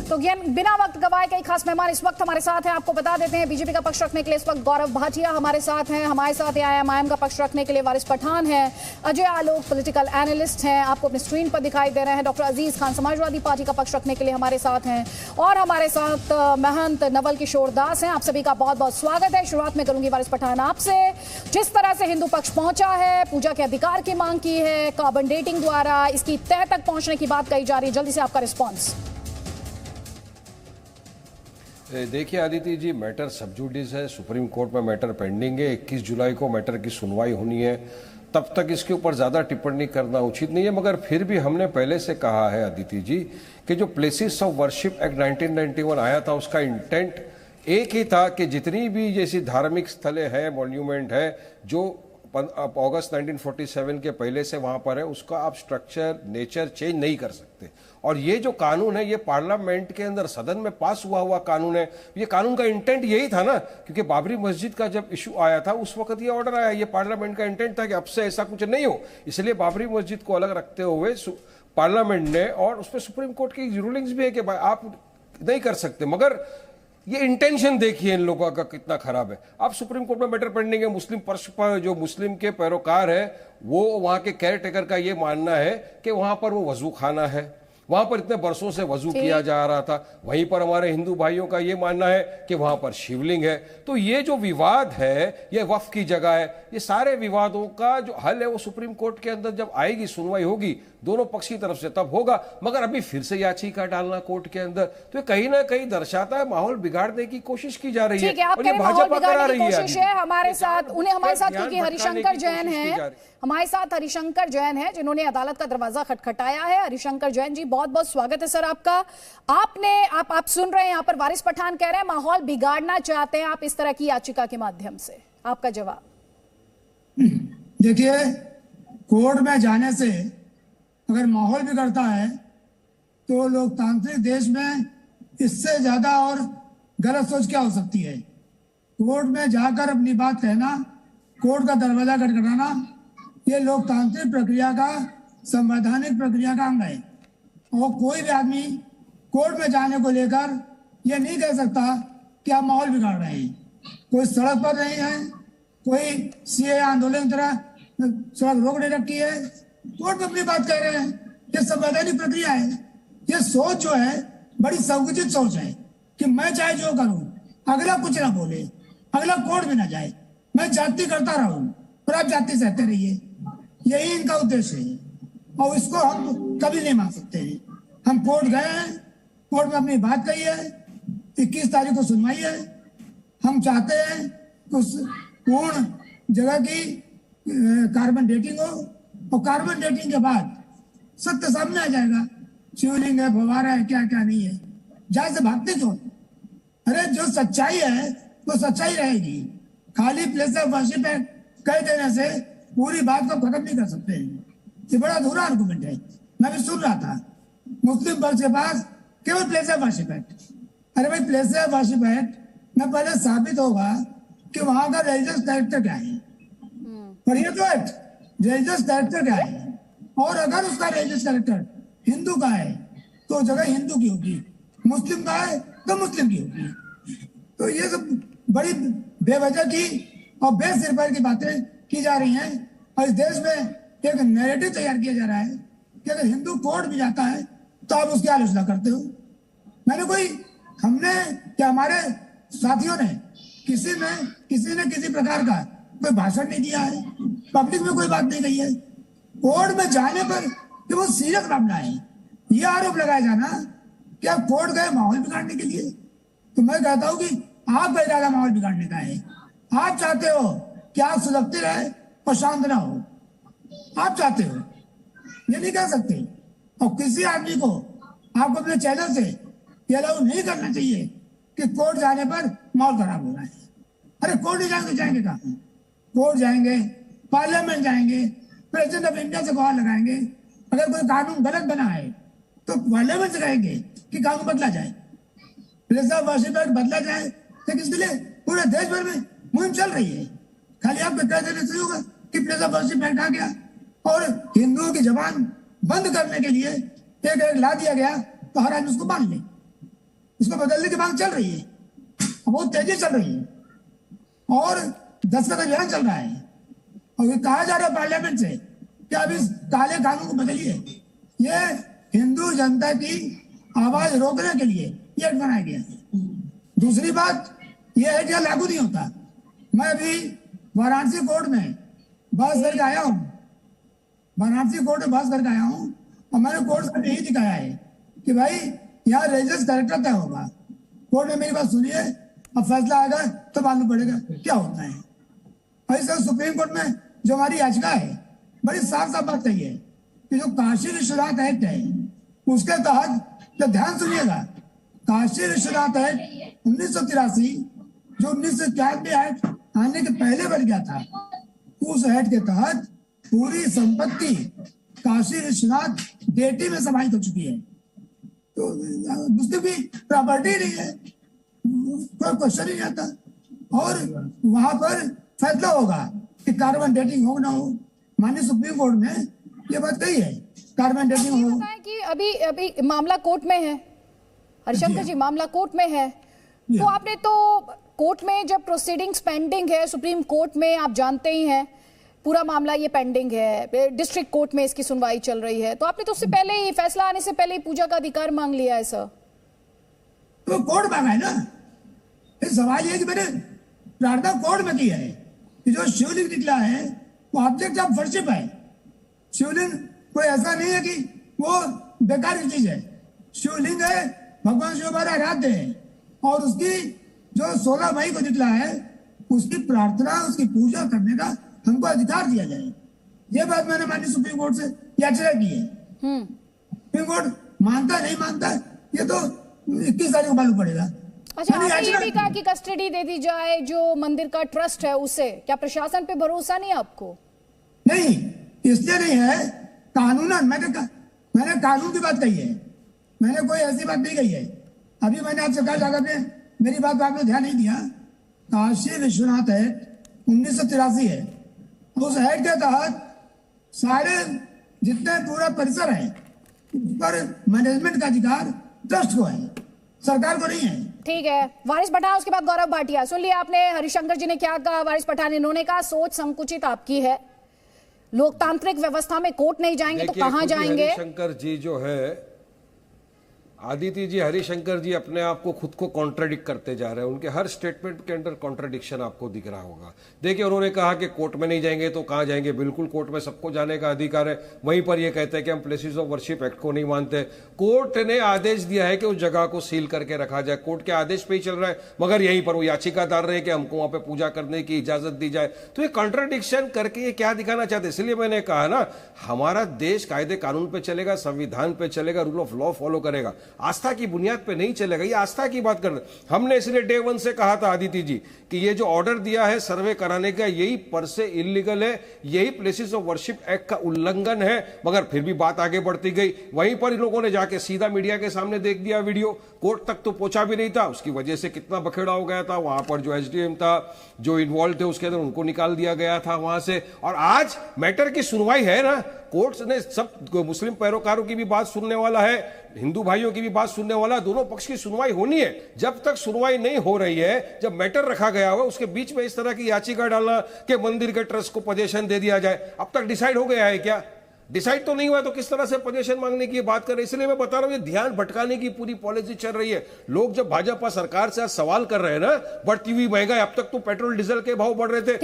तो बिना वक्त गवाए कई खास मेहमान इस वक्त हमारे साथ हैं। आपको बता देते हैं बीजेपी का पक्ष रखने के लिए इस वक्त गौरव भाटिया हमारे साथ हैं। हमारे साथ एआईएमआईएम का पक्ष रखने के लिए वारिस पठान है, अजय आलोक पॉलिटिकल एनालिस्ट हैं, आपको अपनी स्क्रीन पर दिखाई दे रहे हैं। डॉक्टर अजीज खान समाजवादी पार्टी का पक्ष रखने के लिए हमारे साथ हैं और हमारे साथ महंत नवल किशोर दास हैं। आप सभी का बहुत बहुत स्वागत है। शुरुआत में करूंगी वारिस पठान आपसे। जिस तरह से हिंदू पक्ष पहुंचा है, पूजा के अधिकार की मांग की है, कार्बन डेटिंग द्वारा इसकी तह तक पहुंचने की बात कही जा रही है, जल्दी से आपका रिस्पॉन्स। देखिए आदित्य जी, मैटर सब जुडिस है, सुप्रीम कोर्ट में मैटर पेंडिंग है। 21 जुलाई को मैटर की सुनवाई होनी है, तब तक इसके ऊपर ज़्यादा टिप्पणी करना उचित नहीं है। मगर फिर भी हमने पहले से कहा है आदित्य जी कि जो प्लेसेस ऑफ वर्शिप एक्ट 1991 आया था, उसका इंटेंट एक ही था कि जितनी भी जैसी धार्मिक स्थलें हैं, मॉन्यूमेंट है जो अगस्त 1947 के पहले से वहां पर है, उसका आप स्ट्रक्चर नेचर चेंज नहीं कर सकते। और ये जो कानून है, ये पार्लियामेंट के अंदर सदन में पास हुआ कानून है। ये कानून का इंटेंट यही था ना, क्योंकि बाबरी मस्जिद का जब इशू आया था उस वक्त ये ऑर्डर आया, ये पार्लियामेंट का इंटेंट था कि अब से ऐसा कुछ नहीं हो। इसलिए बाबरी मस्जिद को अलग रखते हुए पार्लियामेंट ने, और उसमें सुप्रीम कोर्ट की रूलिंग्स भी है कि आप नहीं कर सकते। मगर ये इंटेंशन देखिए इन लोगों का कितना खराब है। अब सुप्रीम कोर्ट में मैटर पेंडिंग है। मुस्लिम पक्ष पर जो मुस्लिम के पैरोकार है, वो वहां के केयर टेकर का ये मानना है कि वहां पर वो वजू खाना है, वहां पर इतने बरसों से वजू किया जा रहा था। वहीं पर हमारे हिंदू भाइयों का ये मानना है कि वहां पर शिवलिंग है। तो ये जो विवाद है, ये वक्फ की जगह है। ये सारे विवादों का जो हल है वो सुप्रीम कोर्ट के अंदर जब आएगी, सुनवाई होगी दोनों पक्ष की तरफ से, तब होगा। मगर अभी फिर से याचिका डालना कोर्ट के अंदर, तो ये कहीं ना कहीं दर्शाता है माहौल बिगाड़ने की कोशिश की जा रही है। और ये भाजपा करा रही है हमारे साथ। हमारे साथ क्योंकि हरिशंकर जैन है हमारे साथ, हरिशंकर जैन है जिन्होंने अदालत का दरवाजा खटखटाया है। हरिशंकर जैन जी, बहुत बहुत स्वागत है सर आपका। आप सुन रहे हैं यहाँ पर वारिस पठान कह रहे हैं माहौल बिगाड़ना चाहते हैं आप इस तरह की याचिका के माध्यम से, आपका जवाब? देखिए, कोर्ट में जाने से अगर माहौल बिगड़ता है तो लोकतांत्रिक देश में इससे ज्यादा और गलत सोच क्या हो सकती है। कोर्ट में जाकर अपनी बात कहना, कोर्ट का दरवाजा खटखटाना, ये लोकतांत्रिक प्रक्रिया का, संवैधानिक प्रक्रिया का अंग है। और कोई भी आदमी कोर्ट में जाने को लेकर ये नहीं कह सकता कि आप माहौल बिगाड़ रहे हैं। कोई सड़क पर नहीं है, कोई सीए आंदोलन की तरह सड़क रोक नहीं रखी है, कोर्ट में अपनी बात कह रहे हैं। ये संवैधानिक प्रक्रिया है। ये सोच जो है बड़ी संकुचित सोच है कि मैं चाहे जो करूं, अगला कुछ ना बोले, अगला कोर्ट में ना जाए, मैं जाति करता रहूं और आप जाति सहते रहिए। यही इनका उद्देश्य है और इसको हम कभी नहीं मान सकते हैं। हम कोर्ट गए हैं, कोर्ट में अपनी बात कही है, 21 तारीख को सुनवाई है। हम चाहते हैं कि उस पूर्ण जगह की कार्बन डेटिंग हो और कार्बन डेटिंग के बाद सत्य सामने आ जाएगा। शिवलिंग है, फवारा है, क्या क्या नहीं है। जहां से भागते क्यों? अरे जो सच्चाई है वो सच्चाई रहेगी। खाली प्लेस ऑफ वर्शिप है कह देने से पूरी बात को खत्म नहीं कर सकते। ये बड़ा अधूरा आर्गुमेंट है। मैं भी सुन रहा था मुस्लिम पक्ष के पास केवल प्लेस ऑफ वर्शिप एक्ट। अरे भाई, प्लेस ऑफ वर्शिप एक्ट में पहले साबित होगा कि वहां का रिलीजियस कैरेक्टर क्या है। पढ़िए तो एक्ट, रिलीजियस कैरेक्टर क्या है। और अगर उसका रिलीजियस कैरेक्टर हिंदू का है तो जगह हिंदू की होगी, मुस्लिम का है तो मुस्लिम की होगी। तो ये सब बड़ी बेवजह की और बेसिरपैर की बातें की जा रही हैं। और इस देश में एक नैरेटिव तैयार किया जा रहा है कि अगर हिंदू कोर्ट भी जाता है तो आप उसकी आलोचना करते हो। हमने क्या हमारे साथियों ने किसी ने किसी प्रकार का कोई भाषण नहीं दिया है, पब्लिक में कोई बात नहीं कही है। कोर्ट में जाने पर ये बहुत सीरियस मामला है। ये आरोप लगाया जाना कि आप कोर्ट गए माहौल बिगाड़ने के लिए, तो मैं कहता हूं कि आपका इरादा माहौल बिगाड़ने का है। आप चाहते हो कि आप सुलगते रहे और शांत ना हो, आप चाहते हो, ये नहीं कह सकते। और किसी आदमी को आपको अपने चैनल से ये अलाउ नहीं करना चाहिए कि कोर्ट जाने पर माहौल खराब हो रहा है। अरे कोर्ट नहीं जाएंगे, जाएंगे कहाँ? कोर्ट जाएंगे, पार्लियामेंट जाएंगे, प्रेसिडेंट ऑफ इंडिया से गुहार लगाएंगे। अगर कोई कानून गलत बना है तो पार्लियामेंट से कहेंगे कि कानून बदला जाए, प्लेस ऑफ वर्शिप एक्ट बदला जाए। तो किसके लिए? पूरे देश भर में मुहिम चल रही है। खाली आपको कह देने से होगा कि प्लेस ऑफ वर्शिप एक्ट आ गया और हिंदुओं की जबान बंद करने के लिए एक ला दिया गया तो हर आदमी उसको मान ले। इसको बदलने की मांग चल रही है, बहुत तेजी चल रही है और 10 का अभियान चल रहा है। और ये कहा जा रहा है पार्लियामेंट से कि अब इस काले कानून को बदलिए। ये हिंदू जनता की आवाज रोकने के लिए ये एक्ट बनाया गया है। दूसरी बात यह है कि लागू नहीं होता। मैं अभी वाराणसी कोर्ट में बहस करके आया हूँ, वाराणसी कोर्ट में बहस करके आया हूँ और मैंने कोर्ट को यही दिखाया है कि भाई यहाँ रेजिडेंस कैरेक्टर तय होगा। कोर्ट ने मेरी बात सुनी है, अब फैसला आएगा तो मालूम पड़ेगा क्या होता है। ऐसे सुप्रीम कोर्ट में जो हमारी याचिका है बड़ी साफ साफ बात कही है कि जो काशी विश्वनाथ एक्ट है उसके तहत, तो ध्यान सुनिएगा, काशी विश्वनाथ एक्ट 1983 जो 1991 एक्ट आने के पहले बन गया था, उस एक्ट के तहत पूरी संपत्ति काशी विश्वनाथ बेटी में समाहित हो चुकी है। तो मुस्लिम की प्रॉपर्टी नहीं है, कोई क्वेश्चन नहीं आता। और वहां पर फैसला होगा कि कार्बन डेटिंग हो ना हो। माननीय सुप्रीम कोर्ट ने ये बात कही है, कार्बन डेटिंग हो। बताएं कि अभी मामला कोर्ट में है, हरिशंकर जी, मामला कोर्ट में है। तो आपने तो कोर्ट में जब प्रोसीडिंग्स पेंडिंग है सुप्रीम कोर्ट में, आप जानते ही हैं पूरा मामला ये पेंडिंग है, डिस्ट्रिक्ट कोर्ट में इसकी सुनवाई चल रही है, तो आपने तो उससे पहले ही, फैसला आने से पहले ही पूजा का अधिकार मांग लिया है सर। तो कोर्ट मांगा है ना। फिर सवाल ये कि मैंने प्रार्थना कोर्ट में की है कि जो शिवलिंग निकला है वो ऑब्जेक्ट ऑफ वर्शिप है। शिवलिंग कोई ऐसा नहीं है कि वो बेकार की चीज है। शिवलिंग है, भगवान शिव हमारा आराध्य है और उसकी जो 16 मई को निकला है उसकी प्रार्थना, उसकी पूजा करने का हमको अधिकार दिया जाए। ये बात मैंने माननीय सुप्रीम कोर्ट से याचिका की है। सुप्रीम कोर्ट मानता नहीं मानता ये तो 21 तारीख को मालूम पड़ेगा। अच्छा, आपने ये भी कहा कि कस्टडी दे दी जाए जो मंदिर का ट्रस्ट है उसे, क्या प्रशासन पे भरोसा नहीं है आपको? नहीं, इसलिए नहीं है, कानूनन मैंने कानून की बात कही है, मैंने कोई ऐसी बात नहीं कही है। अभी मैंने आपसे कहा जाकर के मेरी बात आपने ध्यान नहीं दिया। काशी विश्वनाथ एक्ट 1983 है, उस एक्ट के तहत सारे जितने पूरा परिसर है पर मैनेजमेंट का अधिकार ट्रस्ट को है, सरकार को नहीं है। ठीक है, वारिस पठान, उसके बाद गौरव भाटिया। सुन लिया आपने हरिशंकर जी ने क्या कहा। वारिस पठान इन्होंने कहा सोच संकुचित आपकी है, लोकतांत्रिक व्यवस्था में कोर्ट नहीं जाएंगे तो कहां जाएंगे? हरिशंकर जी जो है, आदित्य जी, हरिशंकर जी अपने आप को खुद को कॉन्ट्राडिक्ट करते जा रहे हैं। उनके हर स्टेटमेंट के अंदर कॉन्ट्राडिक्शन आपको दिख रहा होगा। देखिए, उन्होंने कहा कि कोर्ट में नहीं जाएंगे तो कहां जाएंगे, बिल्कुल कोर्ट में सबको जाने का अधिकार है। वहीं पर ये कहते हैं कि हम प्लेसेस ऑफ वर्शिप एक्ट को नहीं मानते। कोर्ट ने आदेश दिया है कि उस जगह को सील करके रखा जाए, कोर्ट के आदेश पे ही चल रहा है, मगर यहीं पर वो याचिका डाल रहे हैं कि हमको वहां पर पूजा करने की इजाजत दी जाए। तो ये कॉन्ट्राडिक्शन करके ये क्या दिखाना चाहते हैं? इसलिए मैंने कहा ना, हमारा देश कायदे कानून पे चलेगा, संविधान पे चलेगा, रूल ऑफ लॉ फॉलो करेगा, आस्था की बुनियाद पे नहीं चलेगा। ये आस्था की बात कर रहे हैं। हमने इसलिए डे वन से कहा था आदित्य जी कि ये जो ऑर्डर दिया है सर्वे कराने का, यही पर से इलीगल है, यही प्लेसेस ऑफ वर्शिप एक्ट का उल्लंघन है, मगर फिर भी बात आगे बढ़ती गई। वहीं पर इन लोगों ने जाके सीधा मीडिया के सामने देख दिया वीडियो, कोर्ट तक तो पहुंचा भी नहीं था। उसकी वजह से कितना बखेड़ा हो गया था। वहां पर जो एसडीएम था, जो इन्वॉल्व थे, उसके अंदर उनको निकाल दिया गया था वहां से। और आज मैटर की सुनवाई है ना, कोर्ट ने सब मुस्लिम पैरोकारों की भी बात सुनने वाला है, हिंदू भाइयों की भी बात सुनने वाला, दोनों पक्ष की सुनवाई होनी है। जब तक सुनवाई नहीं हो रही है, जब मैटर रखा गया हुआ, उसके बीच में इस तरह की याचिका डालना कि मंदिर के ट्रस्ट को पोजीशन दे दिया जाए, अब तक डिसाइड हो गया है क्या? डिसाइड तो नहीं हुआ, तो किस तरह से पोजीशन मांगने की बात कर रहे हैं? इसलिए मैं बता रहा हूं, ये ध्यान भटकाने की पूरी पॉलिसी चल रही है। लोग जब भाजपा सरकार से आज सवाल कर रहे हैं ना, बढ़ती हुई महंगाई, अब तक तो पेट्रोल डीजल के भाव बढ़ रहे थे।